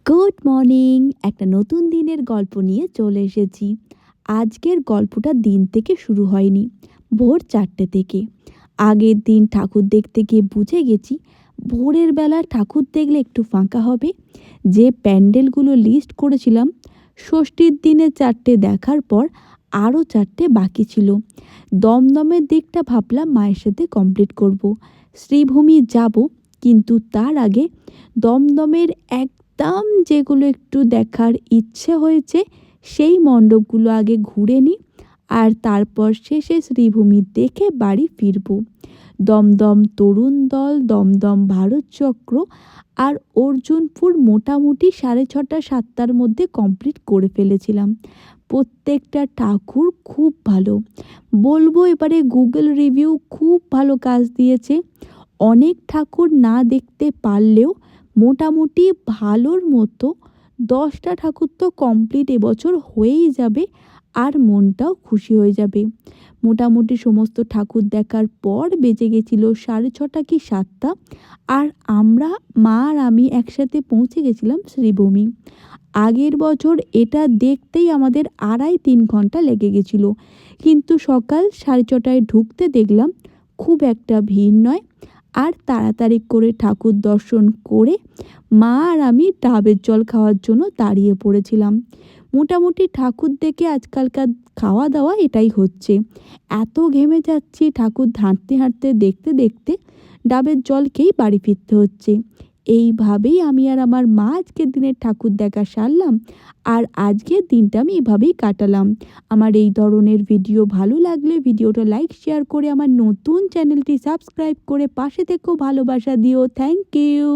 Good morning. একটা নতুন দিনের গল্প নিয়ে চলে এসেছি। আজকের গল্পটা দিন থেকে শুরু হয়নি, ভোর 4টে থেকে। আগের দিন ঠাকুর দেখতে গিয়ে বুঝে গেছি ভোরের বেলা ঠাকুর দেখলে একটু ফাঁকা হবে। যে প্যান্ডেলগুলো লিস্ট করেছিলাম ষষ্ঠীর দিনে 4টে দেখার পর আরও 4টে বাকি ছিল। দমদমের দিকটা ভাবলাম মায়ের সাথে কমপ্লিট করব। শ্রীভূমি যাব, কিন্তু তার আগে দমদমের একদম যেগুলো একটু দেখার ইচ্ছে হয়েছে সেই মণ্ডপগুলো আগে ঘুরে নিই, আর তারপর শেষে শ্রীভূমি দেখে বাড়ি ফিরব। দমদম তরুণ দল, দমদম ভারতচক্র আর অর্জুনপুর মোটামুটি 6:30-7টার মধ্যে কমপ্লিট করে ফেলেছিলাম। প্রত্যেকটা ঠাকুর খুব ভালো, বলবো এবারে গুগল রিভিউ খুব ভালো কাজ দিয়েছে। অনেক ঠাকুর না দেখতে পারলেও মোটামুটি ভালোর মতো 10টা ঠাকুর তো কমপ্লিট এবছর হয়েই যাবে, আর মনটাও খুশি হয়ে যাবে। মোটামুটি সমস্ত ঠাকুর দেখার পর বেজে গেছিল 6:30 কি 7টা, আর আমরা মা আর আমি একসাথে পৌঁছে গেছিলাম শ্রীভূমি। আগের বছর এটা দেখতেই আমাদের 2.5-3 ঘন্টা লেগে গেছিল, কিন্তু সকাল 6:30টায় ঢুকতে দেখলাম খুব একটা ভিড় নয়। আর তাড়াতাড়ি করে ঠাকুর দর্শন করে মা আর আমি ডাবের জল খাওয়ার জন্য দাঁড়িয়ে পড়েছিলাম। মোটামুটি ঠাকুর দেখে আজকালকার খাওয়া দাওয়া এটাই হচ্ছে। এত ঘেমে যাচ্ছি, ঠাকুর হাঁটতে হাঁটতে দেখতে দেখতে ডাবের জল খেয়েই বাড়ি ফিরতে হচ্ছে। এইভাবেই আমি আর আমার মা আজকের দিনের ঠাকুর দেখা সারলাম, আর আজকের দিনটা আমি এভাবেই কাটালাম। আমার এই ধরনের ভিডিও ভালো লাগলে ভিডিওটা লাইক শেয়ার করে আমার নতুন চ্যানেলটি সাবস্ক্রাইব করে পাশে থেকেও ভালোবাসা দিও। Thank you.